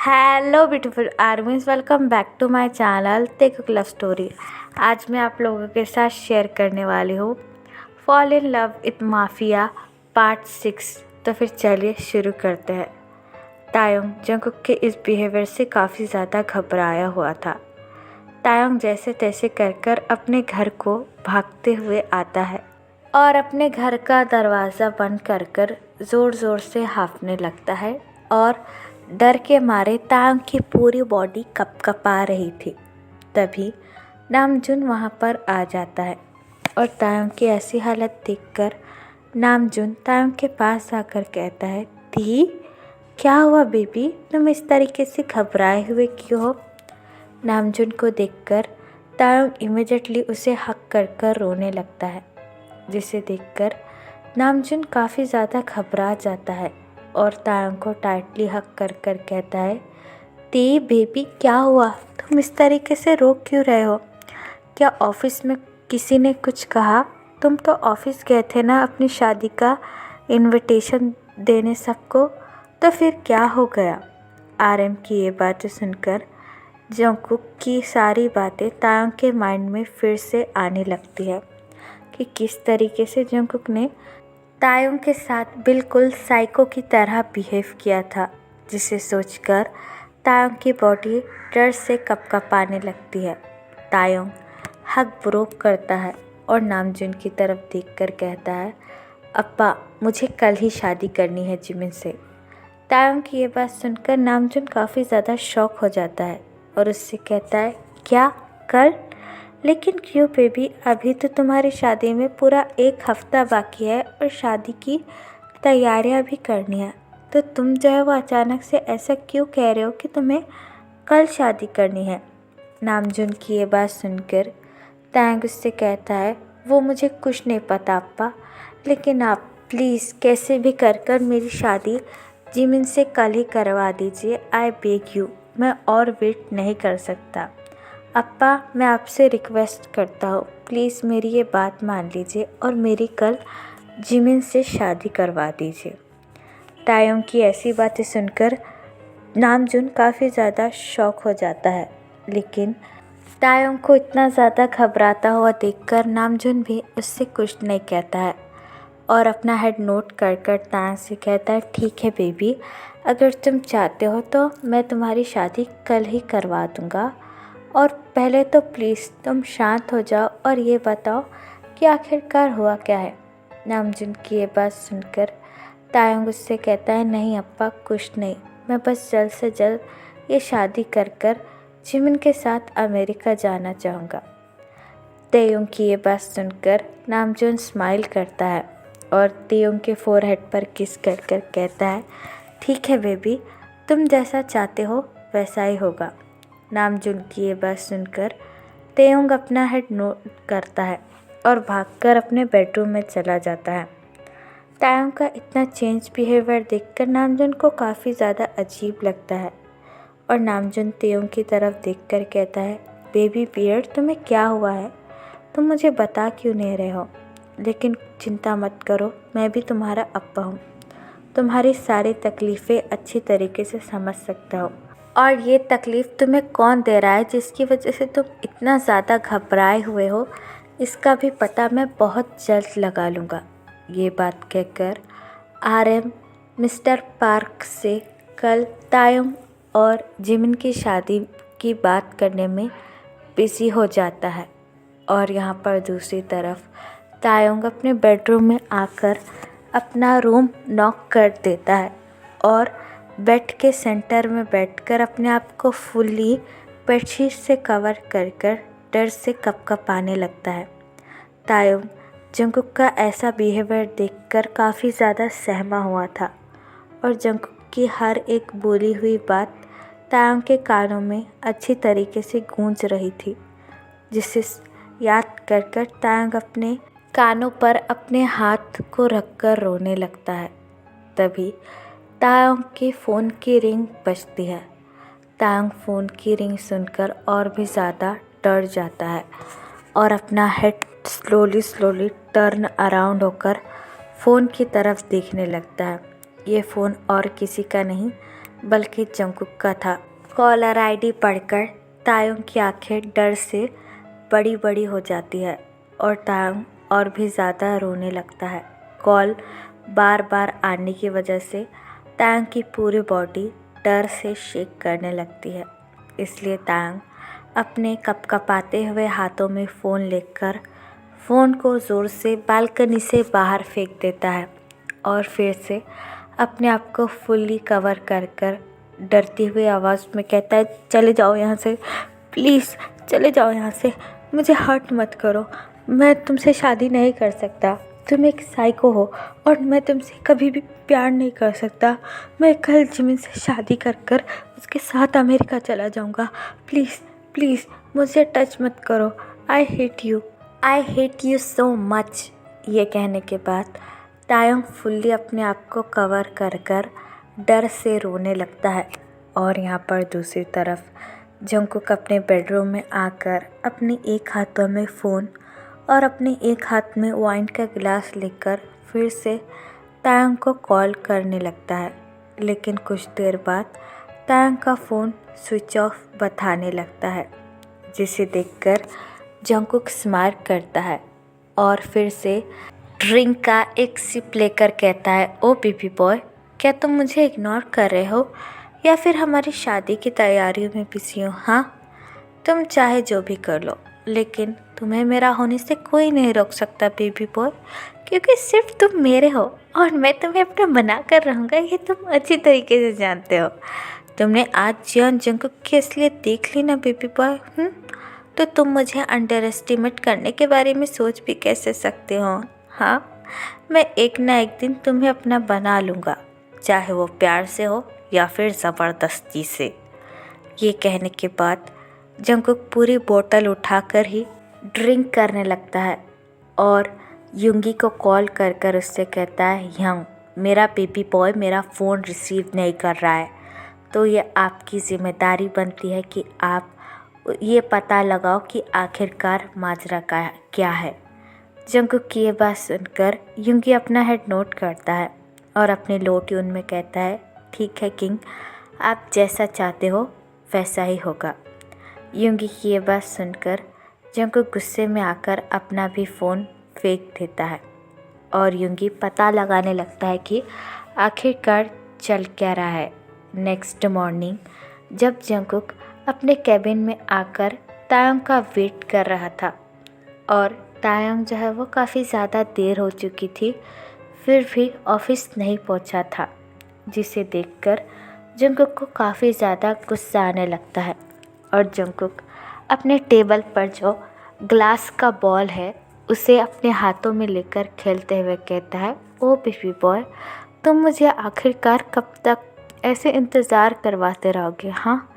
Hello beautiful armies, welcome back to my channel tech love story. आज मैं आप लोगों के साथ शेयर करने वाली हूँ fall in love with mafia part 6। तो फिर चलिए शुरू करते हैं। तायोंग जंगकुक के इस बिहेवियर से काफ़ी ज़्यादा घबराया हुआ था। तायोंग जैसे तैसे कर अपने घर को भागते हुए आता है और अपने घर का दरवाज़ा बंद कर ज़ोर ज़ोर से हाँफने लगता है और डर के मारे तायोंग की पूरी बॉडी कँपा रही थी। तभी नामजुन वहाँ पर आ जाता है और तायोंग की ऐसी हालत देखकर नामजुन तायोंग के पास आकर कहता है, दी क्या हुआ बेबी, तुम इस तरीके से घबराए हुए क्यों हो? नामजुन को देखकर तायोंग इमिडिएटली उसे हक कर रोने लगता है, जिसे देखकर नामजुन काफ़ी ज़्यादा घबरा जाता है और तायोंग को टाइटली हक कर कहता है, दी बेबी क्या हुआ, तुम इस तरीके से रो क्यों रहे हो? क्या ऑफिस में किसी ने कुछ कहा? तुम तो ऑफिस गए थे ना अपनी शादी का इनविटेशन देने सबको, तो फिर क्या हो गया? आरएम की ये बातें सुनकर जंगकुक की सारी बातें तायोंग के माइंड में फिर से आने लगती है कि किस तरीके से जंगकुक ने तायोंग के साथ बिल्कुल साइको की तरह बिहेव किया था, जिसे सोचकर तायोंग की बॉडी डर से कँपने लगती है। तायोंग हक ब्रोक करता है और नामजुन की तरफ देखकर कहता है, अप्पा मुझे कल ही शादी करनी है जिमिन से। तायोंग की ये बात सुनकर नामजुन काफ़ी ज़्यादा शॉक हो जाता है और उससे कहता है, क्या कल? लेकिन क्यों बेबी, अभी तो तुम्हारी शादी में पूरा 1 हफ्ता बाकी है और शादी की तैयारियां भी करनी है, तो तुम जो है वो अचानक से ऐसा क्यों कह रहे हो कि तुम्हें कल शादी करनी है? नामजुन की ये बात सुनकर तायोंग उससे कहता है, वो मुझे कुछ नहीं पता अप्पा, लेकिन आप प्लीज़ कैसे भी कर मेरी शादी जिमिन से कल ही करवा दीजिए। आई बेग यू, मैं और वेट नहीं कर सकता। अप्पा मैं आपसे रिक्वेस्ट करता हूँ, प्लीज़ मेरी ये बात मान लीजिए और मेरी कल जिमिन से शादी करवा दीजिए। तायोंग की ऐसी बातें सुनकर नामजुन काफ़ी ज़्यादा शॉक हो जाता है, लेकिन तायोंग को इतना ज़्यादा घबराता हुआ देखकर नामजुन भी उससे कुछ नहीं कहता है और अपना हेड नोट कर तायोंग से कहता है, ठीक है बेबी, अगर तुम चाहते हो तो मैं तुम्हारी शादी कल ही करवा दूँगा, और पहले तो प्लीज़ तुम शांत हो जाओ और ये बताओ कि आखिरकार हुआ क्या है। नामजुन की ये बात सुनकर तायोंग उससे कहता है, नहीं अप्पा कुछ नहीं, मैं बस जल्द से जल्द ये शादी कर जिमिन के साथ अमेरिका जाना चाहूँगा। तायोंग की ये बात सुनकर नामजुन स्माइल करता है और तायोंग के फोरहेड पर किस कर कहता है, ठीक है बेबी, तुम जैसा चाहते हो वैसा ही होगा। नामजुन की ये बात सुनकर तायोंग अपना हेड नोट करता है और भागकर अपने बेडरूम में चला जाता है। तायोंग का इतना चेंज बिहेवियर देखकर नामजुन को काफ़ी ज़्यादा अजीब लगता है और नामजुन तायोंग की तरफ देखकर कहता है, बेबी बियर्ड तुम्हें क्या हुआ है? तुम मुझे बता क्यों नहीं रहे हो? लेकिन चिंता मत करो, मैं भी तुम्हारा अप्पा हूँ, तुम्हारी सारी तकलीफ़ें अच्छी तरीके से समझ सकता हूँ, और ये तकलीफ़ तुम्हें कौन दे रहा है जिसकी वजह से तुम इतना ज़्यादा घबराए हुए हो, इसका भी पता मैं बहुत जल्द लगा लूँगा। ये बात कहकर आरएम मिस्टर पार्क से कल तायोंग और जिमिन की शादी की बात करने में बिज़ी हो जाता है और यहाँ पर दूसरी तरफ तायोंग अपने बेडरूम में आकर अपना रूम नॉक कर देता है और बेड के सेंटर में बैठकर अपने आप को फुल्ली बेडशीट से कवर कर डर से कँपने लगता है। तायोंग जंगकुक का ऐसा बिहेवियर देखकर काफ़ी ज़्यादा सहमा हुआ था और जंगकुक की हर एक बोली हुई बात तायोंग के कानों में अच्छी तरीके से गूंज रही थी, जिसे याद कर तायोंग अपने कानों पर अपने हाथ को रखकर रोने लगता है। तभी तायोंग के फ़ोन की रिंग बजती है। तायोंग फ़ोन की रिंग सुनकर और भी ज़्यादा डर जाता है और अपना हेड स्लोली टर्न अराउंड होकर फ़ोन की तरफ देखने लगता है। ये फ़ोन और किसी का नहीं बल्कि जंगकुक का था। कॉलर आईडी पढ़कर तायुंग की आंखें डर से बड़ी बड़ी हो जाती है और तायुंग और भी ज़्यादा रोने लगता है। कॉल बार बार आने की वजह से तायुंग की पूरी बॉडी डर से शेक करने लगती है। इसलिए तायुंग अपने कपकपाते हुए हाथों में फ़ोन लेकर फ़ोन को ज़ोर से बालकनी से बाहर फेंक देता है और फिर से अपने आप को फुल्ली कवर कर डरती हुई आवाज़ में कहता है, चले जाओ यहाँ से, प्लीज़ चले जाओ यहाँ से, मुझे हर्ट मत करो, मैं तुमसे शादी नहीं कर सकता, तुम एक साइको हो और मैं तुमसे कभी भी प्यार नहीं कर सकता। मैं कल जिमिन से शादी कर उसके साथ अमेरिका चला जाऊँगा। प्लीज़ प्लीज़ मुझे टच मत करो, I hate you so much. ये कहने के बाद तायुंग फुल्ली अपने आप को कवर कर डर से रोने लगता है। और यहाँ पर दूसरी तरफ जंगकुक अपने बेडरूम में आकर अपने एक हाथों में फ़ोन और अपने एक हाथ में वाइन का गिलास लेकर फिर से तायुंग को कॉल करने लगता है। लेकिन कुछ देर बाद तायुंग का फ़ोन स्विच ऑफ बताने लगता है, जिसे देखकर जंगकुक स्माइल करता है और फिर से ड्रिंक का एक सिप लेकर कहता है, ओ बेबी बॉय, क्या तुम मुझे इग्नोर कर रहे हो या फिर हमारी शादी की तैयारियों में बिजी हो? हाँ, तुम चाहे जो भी कर लो, लेकिन तुम्हें मेरा होने से कोई नहीं रोक सकता बेबी बॉय, क्योंकि सिर्फ तुम मेरे हो और मैं तुम्हें अपना बना कर रहूँगा, ये तुम अच्छी तरीके से जानते हो। तुमने आज जियोन जंगकुक की असलियत देख ली ना बेबी बॉय, तो तुम मुझे अंडर एस्टिमेट करने के बारे में सोच भी कैसे सकते हो? हाँ, मैं एक ना एक दिन तुम्हें अपना बना लूँगा, चाहे वो प्यार से हो या फिर ज़बरदस्ती से। ये कहने के बाद जंगकुक पूरी बोतल उठाकर ही ड्रिंक करने लगता है और युंगी को कॉल कर उससे कहता है, यंग, मेरा बेबी बॉय मेरा फ़ोन रिसीव नहीं कर रहा है, तो ये आपकी ज़िम्मेदारी बनती है कि आप ये पता लगाओ कि आखिरकार माजरा का क्या है। जंगकुक की ये बात सुनकर युंगी अपना हेड नोट करता है और अपने लो ट्यून में कहता है, ठीक है किंग, आप जैसा चाहते हो वैसा ही होगा। युंगी की ये बात सुनकर जंगकुक गुस्से में आकर अपना भी फ़ोन फेंक देता है और युंगी पता लगाने लगता है कि आखिरकार चल क्या रहा है। नेक्स्ट मॉर्निंग जब जंगकुक अपने कैबिन में आकर तायुंग का वेट कर रहा था और तायुंग जो है वो काफ़ी ज़्यादा देर हो चुकी थी, फिर भी ऑफिस नहीं पहुंचा था, जिसे देखकर जंगकुक को काफ़ी ज़्यादा गुस्सा आने लगता है और जंगकुक अपने टेबल पर जो ग्लास का बॉल है उसे अपने हाथों में लेकर खेलते हुए कहता है, ओ बेबी बॉय, तुम मुझे आखिरकार कब तक ऐसे इंतज़ार करवाते रहोगे? हाँ,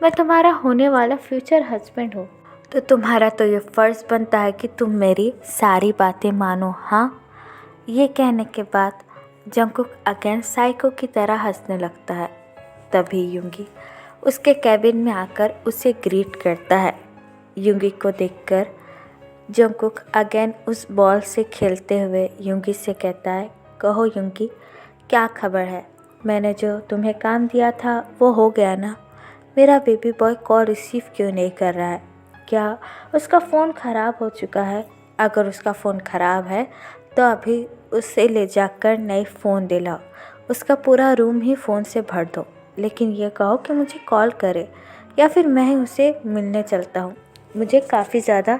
मैं तुम्हारा होने वाला फ्यूचर हस्बैंड हूँ, तो तुम्हारा तो ये फ़र्ज़ बनता है कि तुम मेरी सारी बातें मानो। हाँ। ये कहने के बाद जंगकुक अगेन साइको की तरह हंसने लगता है। तभी युंगी उसके कैबिन में आकर उसे ग्रीट करता है। युंगी को देखकर जंगकुक अगेन उस बॉल से खेलते हुए युंगी से कहता है, कहो युंगी, क्या खबर है? मैंने जो तुम्हें काम दिया था वो हो गया ना? मेरा बेबी बॉय कॉल रिसीव क्यों नहीं कर रहा है? क्या उसका फ़ोन ख़राब हो चुका है? अगर उसका फ़ोन ख़राब है तो अभी उसे ले जाकर नई फ़ोन दिलाओ, उसका पूरा रूम ही फ़ोन से भर दो, लेकिन ये कहो कि मुझे कॉल करे या फिर मैं ही उसे मिलने चलता हूँ। मुझे काफ़ी ज़्यादा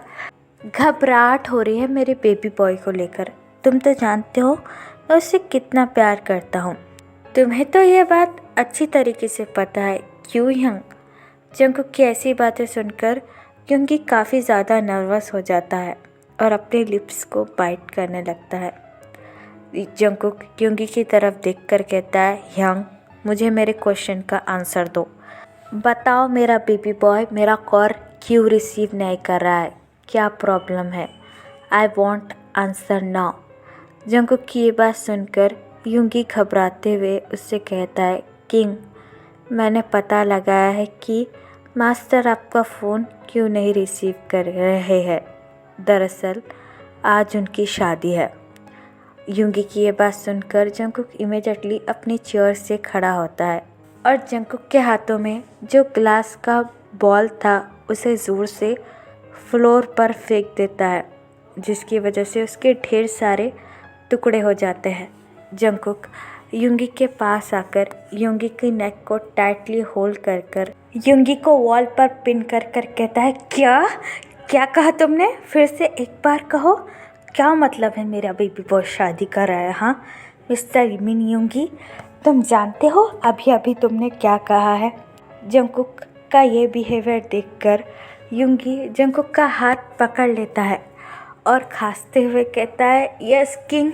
घबराहट हो रही है मेरे बेबी बॉय को लेकर। तुम तो जानते हो मैं उससे कितना प्यार करता हूँ। तुम्हें तो ये बात अच्छी तरीके से पता है, क्यों यंग? जंगकुक की ऐसी बातें सुनकर युंगी काफ़ी ज़्यादा नर्वस हो जाता है और अपने लिप्स को बाइट करने लगता है। जंगकुक युंगी की तरफ देखकर कहता है, यंग, मुझे मेरे क्वेश्चन का आंसर दो। बताओ मेरा बेबी बॉय मेरा कॉल क्यों रिसीव नहीं कर रहा है? क्या प्रॉब्लम है? I want answer now. Jungkook की ये बात सुनकर युंगी घबराते हुए उससे कहता है, किंग, मैंने पता लगाया है कि मास्टर आपका फ़ोन क्यों नहीं रिसीव कर रहे हैं। दरअसल आज उनकी शादी है। युंगी की ये बात सुनकर जंगकुक इमीडिएटली अपनी चेयर से खड़ा होता है और जंकुक के हाथों में जो ग्लास का बॉल था उसे ज़ोर से फ्लोर पर फेंक देता है, जिसकी वजह से उसके ढेर सारे टुकड़े हो जाते हैं। जंकुक युंगी के पास आकर युंगी की नेक को टाइटली होल्ड कर कर युंगी को वॉल पर पिन कर कर कहता है, क्या क्या कहा तुमने? फिर से एक बार कहो। क्या मतलब है मेरा बेबी बॉय शादी कर रहा है? हाँ मिस्टर मिन युंगी, तुम जानते हो अभी अभी तुमने क्या कहा है? जंकुक का ये बिहेवियर देखकर युंगी जंकुक का हाथ पकड़ लेता है और खांसते हुए कहता है, यस किंग,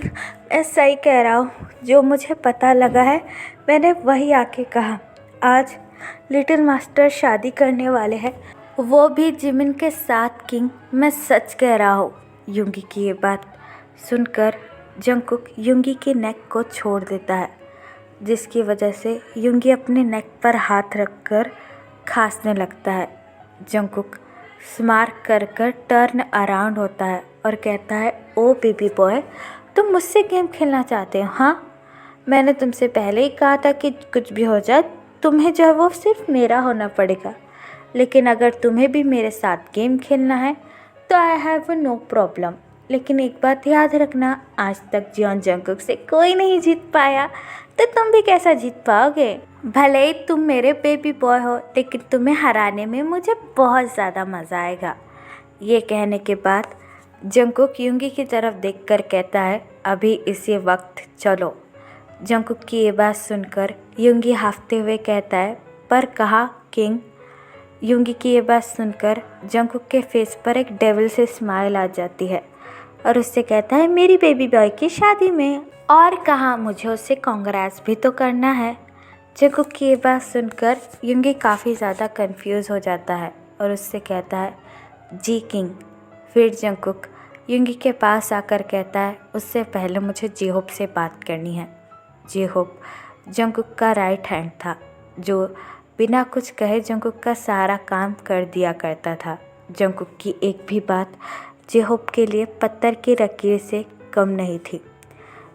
मैं सही कह रहा हूँ। जो मुझे पता लगा है मैंने वही आके कहा। आज लिटिल मास्टर शादी करने वाले हैं, वो भी जिमिन के साथ किंग, मैं सच कह रहा हूँ। युंगी की ये बात सुनकर जंकुक युंगी की नेक को छोड़ देता है, जिसकी वजह से युंगी अपने नेक पर हाथ रखकर खांसने लगता है। जंकुक स्मार्ट कर कर टर्न अराउंड होता है और कहता है, ओ बेबी बॉय, तुम मुझसे गेम खेलना चाहते हो? हाँ, मैंने तुमसे पहले ही कहा था कि कुछ भी हो जाए तुम्हें जो है वो सिर्फ मेरा होना पड़ेगा, लेकिन अगर तुम्हें भी मेरे साथ गेम खेलना है तो आई हैव नो प्रॉब्लम। लेकिन एक बात याद रखना, आज तक जियोन जंकुक से कोई नहीं जीत पाया, तो तुम भी कैसा जीत पाओगे? भले ही तुम मेरे बेबी बॉय हो, लेकिन तुम्हें हराने में मुझे बहुत ज़्यादा मज़ा आएगा। ये कहने के बाद जंकुक युंगी की तरफ देखकर कहता है, अभी इसी वक्त चलो। जंकुक की ये बात सुनकर युंगी हाफते हुए कहता है, पर कहा किंग। युंगी की ये बात सुनकर जंकुक के फेस पर एक डेविल से स्माइल आ जाती है और उससे कहता है, मेरी बेबी बॉय की शादी में। और कहा, मुझे उससे कांग्रेट्स भी तो करना है। जंकुक की ये बात सुनकर युंगी काफ़ी ज़्यादा कंफ्यूज हो जाता है और उससे कहता है, जी किंग। फिर जंकुक युंगी के पास आकर कहता है, उससे पहले मुझे जेहोप से बात करनी है। जेहोप जंकुक का राइट हैंड था, जो बिना कुछ कहे जंकुक का सारा काम कर दिया करता था। जंकुक की एक भी बात जेहोप के लिए पत्थर की लकीर से कम नहीं थी।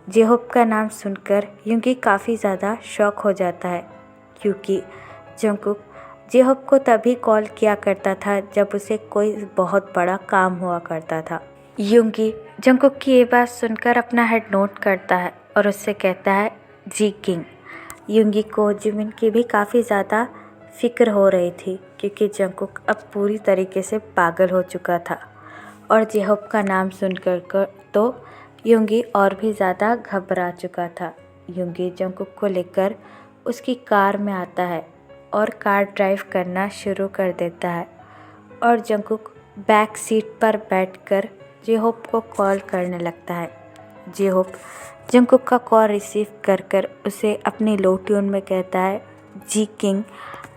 जेहोप का नाम सुनकर युंगी काफ़ी ज़्यादा शॉक हो जाता है, क्योंकि जंकुक जेहोप को तभी कॉल किया करता था जब उसे कोई बहुत बड़ा काम हुआ करता था। युंगी जंकुक की ये बात सुनकर अपना हेड नोट करता है और उससे कहता है, जी किंग। युंगी को जिमिन की भी काफ़ी ज़्यादा फिक्र हो रही थी, क्योंकि जंकुक अब पूरी तरीके से पागल हो चुका था और जेहोप का नाम सुनकर तो युंगी और भी ज़्यादा घबरा चुका था। युंगी जंकुक को लेकर उसकी कार में आता है और कार ड्राइव करना शुरू कर देता है और जंकुक बैक सीट पर बैठकर जेहोप को कॉल करने लगता है। जेहोप जंकुक का कॉल रिसीव कर कर उसे अपनी लो ट्यून में कहता है, जी किंग,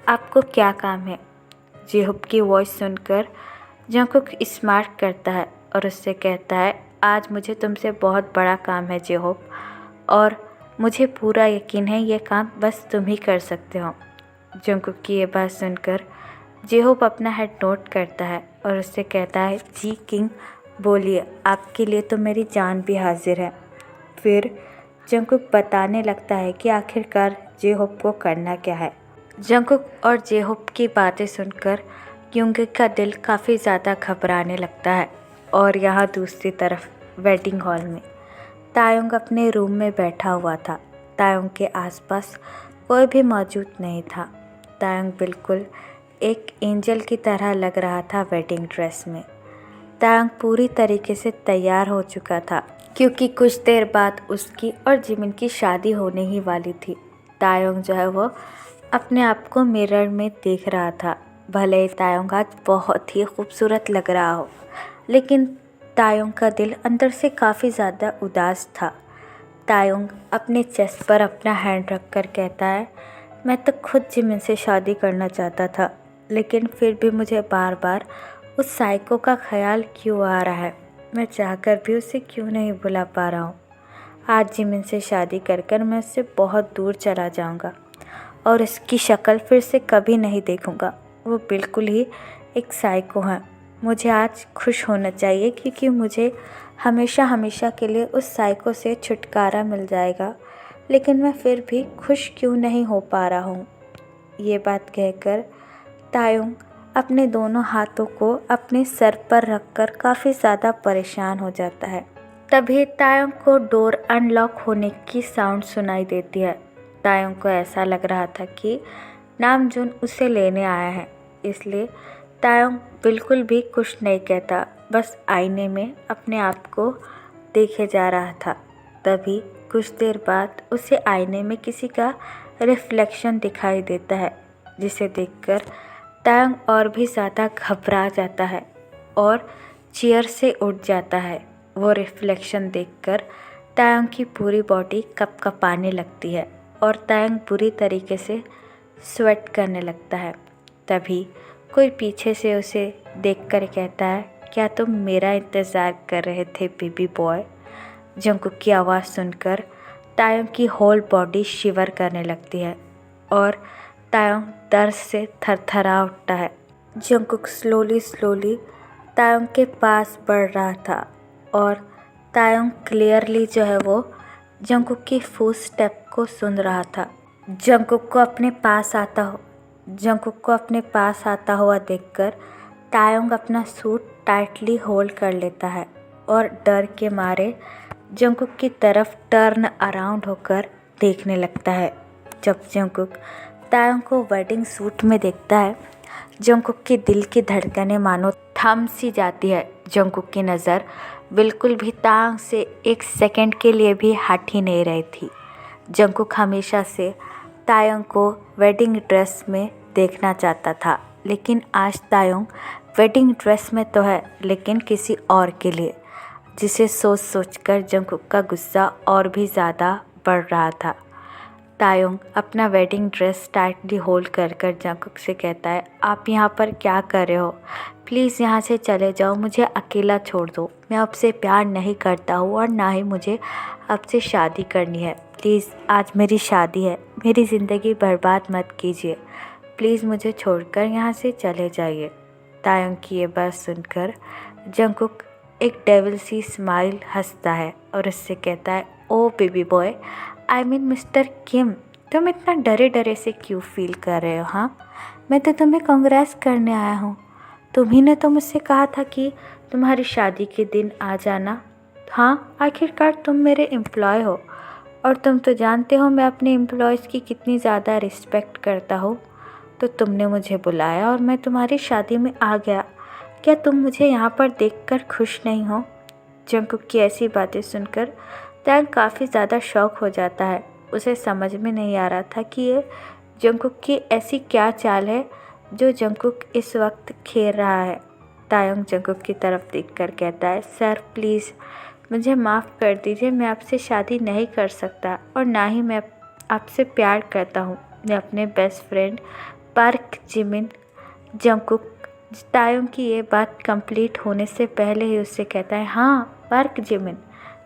आपको क्या काम है? जेहोप की वॉइस सुनकर जंकुक स्मार्ट करता है और उससे कहता है, आज मुझे तुमसे बहुत बड़ा काम है जेहोप, और मुझे पूरा यकीन है ये काम बस तुम ही कर सकते हो। जंकुक की ये बात सुनकर जेहोप अपना हेड नोट करता है और उससे कहता है, जी किंग, बोलिए, आपके लिए तो मेरी जान भी हाजिर है। फिर जंकुक बताने लगता है कि आखिरकार जेहोप को करना क्या है। जंकुक और जेहोप की बातें सुनकर युंगी का दिल काफ़ी ज़्यादा घबराने लगता है और यहाँ दूसरी तरफ वेडिंग हॉल में तायोंग अपने रूम में बैठा हुआ था। तायोंग के आसपास कोई भी मौजूद नहीं था। तायोंग बिल्कुल एक एंजल की तरह लग रहा था वेडिंग ड्रेस में। तायोंग पूरी तरीके से तैयार हो चुका था, क्योंकि कुछ देर बाद उसकी और जिमिन की शादी होने ही वाली थी। तायोंग जो है वो अपने आप को मिरर में देख रहा था। भले ही तायोंग आज बहुत ही खूबसूरत लग रहा हो, लेकिन तायोंग का दिल अंदर से काफ़ी ज़्यादा उदास था। तायोंग अपने चेस्ट पर अपना हैंड रख कर कहता है, मैं तो खुद जिमिन से शादी करना चाहता था, लेकिन फिर भी मुझे बार बार उस साइको का ख्याल क्यों आ रहा है। मैं चाहकर भी उसे क्यों नहीं बुला पा रहा हूँ। आज जिमिन से शादी कर कर मैं उससे बहुत दूर चला जाऊँगा और उसकी शक्ल फिर से कभी नहीं देखूँगा। वो बिल्कुल ही एक साइको है। मुझे आज खुश होना चाहिए, क्योंकि मुझे हमेशा हमेशा के लिए उस साइको से छुटकारा मिल जाएगा, लेकिन मैं फिर भी खुश क्यों नहीं हो पा रहा हूँ। ये बात कहकर तायुंग अपने दोनों हाथों को अपने सर पर रखकर काफ़ी ज़्यादा परेशान हो जाता है। तभी तायुंग को डोर अनलॉक होने की साउंड सुनाई देती है। तायुंग को ऐसा लग रहा था कि नामजून उसे लेने आया है, इसलिए तायुंग बिल्कुल भी कुछ नहीं कहता, बस आईने में अपने आप को देखे जा रहा था। तभी कुछ देर बाद उसे आईने में किसी का रिफ्लेक्शन दिखाई देता है, जिसे देखकर तायुंग और भी ज़्यादा घबरा जाता है और चेयर से उठ जाता है। वो रिफ्लेक्शन देखकर तायुंग की पूरी बॉडी कँपकँपाने लगती है और तायुंग बुरी तरीके से स्वेट करने लगता है। तभी कोई पीछे से उसे देखकर कहता है, क्या तुम मेरा इंतज़ार कर रहे थे बेबी बॉय? जंगकुक की आवाज़ सुनकर तायुंग की होल बॉडी शिवर करने लगती है और तायुंग दर्द से थरथरा उठता है। जंगकुक स्लोली तायुंग के पास बढ़ रहा था और तायुंग क्लियरली जो है वो जंगकुक की फुट स्टेप को सुन रहा था। जंगकुक को अपने पास आता हुआ देखकर तायुंग अपना सूट टाइटली होल्ड कर लेता है और डर के मारे जंगकुक की तरफ टर्न अराउंड होकर देखने लगता है। जब जंगकुक तायुंग को वेडिंग सूट में देखता है, जंगकुक के दिल की धड़कनें मानो थम सी जाती है। जंगकुक की नज़र बिल्कुल भी तायुंग से एक सेकंड के लिए भी हट ही नहीं रही थी। जंगकुक हमेशा से तायुंग को वेडिंग ड्रेस में देखना चाहता था, लेकिन आज तायुंग वेडिंग ड्रेस में तो है, लेकिन किसी और के लिए, जिसे सोचकर जंगकुक का गुस्सा और भी ज़्यादा बढ़ रहा था। तायुंग अपना वेडिंग ड्रेस टाइटली होल्ड कर जंगकुक से कहता है, आप यहाँ पर क्या कर रहे हो? प्लीज़ यहाँ से चले जाओ, मुझे अकेला छोड़ दो। मैं आपसे प्यार नहीं करता हूँ और ना ही मुझे आपसे शादी करनी है। प्लीज़, आज मेरी शादी है, मेरी ज़िंदगी बर्बाद मत कीजिए। प्लीज़ मुझे छोड़कर यहाँ से चले जाइए। तायुंग की ये बात सुनकर जंगकुक एक डेविल सी स्माइल हंसता है और उससे कहता है, oh baby boy, I mean mister Kim, तुम इतना डरे से क्यों फील कर रहे हो? हाँ, मैं तो तुम्हें कांग्रेस करने आया हूँ। तुम्ही ने तो मुझसे कहा था कि तुम्हारी शादी के दिन आ जाना। हाँ, आखिरकार तुम मेरे एम्प्लॉय हो और तुम तो जानते हो मैं अपने एम्प्लॉयज़ की कितनी ज़्यादा रिस्पेक्ट करता हूँ। तो तुमने मुझे बुलाया और मैं तुम्हारी शादी में आ गया। क्या तुम मुझे यहाँ पर देखकर खुश नहीं हो? जंगकुक की ऐसी बातें सुनकर तायुंग काफ़ी ज़्यादा शॉक हो जाता है। उसे समझ में नहीं आ रहा था कि ये जंगकुक की ऐसी क्या चाल है जो जंगकुक इस वक्त खेल रहा है। तायुंग जंगकुक की तरफ देखकर कहता है, सर प्लीज़ मुझे माफ़ कर दीजिए, मैं आपसे शादी नहीं कर सकता और ना ही मैं आपसे प्यार करता हूँ। मैं अपने best friend Park Jimin. Jungkook Taehyung की ये बात कंप्लीट होने से पहले ही उससे कहता है, हाँ, पार्क जिमिन,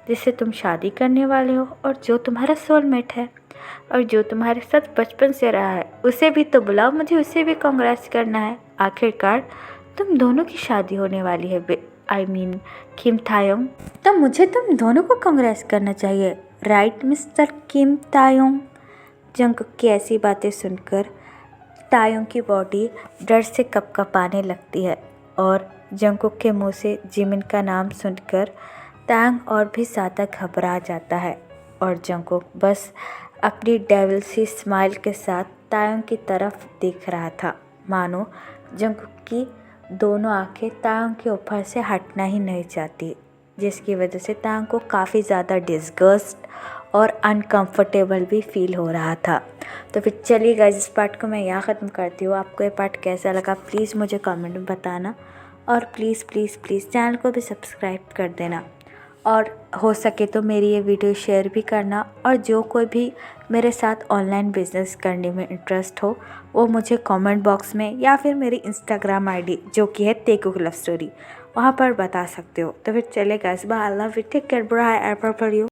जिससे तुम शादी करने वाले हो और जो तुम्हारा सोलमेट है और जो तुम्हारे साथ बचपन से रहा है, उसे भी तो बुलाओ, मुझे उसे भी कांग्रेस करना है। आखिरकार तुम दोनों की शादी होने वाली है, आई मीन किम तायुंग, तो मुझे तुम दोनों को कांग्रेस करना चाहिए, राइट मिस्टर किम तायुंग? जंगकुक की ऐसी बातें सुनकर तायुंग की बॉडी डर से कँपकँपाने लगती है और जंगकुक के मुंह से जिमिन का नाम सुनकर तायुंग और भी ज़्यादा घबरा जाता है और जंगकुक बस अपनी डेविल सी स्माइल के साथ तायुंग की तरफ देख रहा था, मानो जंगकुक की दोनों आंखें तायुंग के ऊपर से हटना ही नहीं चाहती, जिसकी वजह से तायुंग को काफ़ी ज़्यादा डिस्गस्ट और अनकंफर्टेबल भी फील हो रहा था। तो फिर चलिए गाइस, इस पार्ट को मैं यहाँ ख़त्म करती हूँ। आपको ये पार्ट कैसा लगा प्लीज़ मुझे कमेंट में बताना और प्लीज़ चैनल को भी सब्सक्राइब कर देना और हो सके तो मेरी ये वीडियो शेयर भी करना। और जो कोई भी मेरे साथ ऑनलाइन बिजनेस करने में इंटरेस्ट हो वो मुझे कमेंट बॉक्स में या फिर मेरी इंस्टाग्राम आईडी जो कि है तेकुक लव स्टोरी, वहाँ पर बता सकते हो। तो फिर चले guys, bye, I love you, take care, bye, ever for you.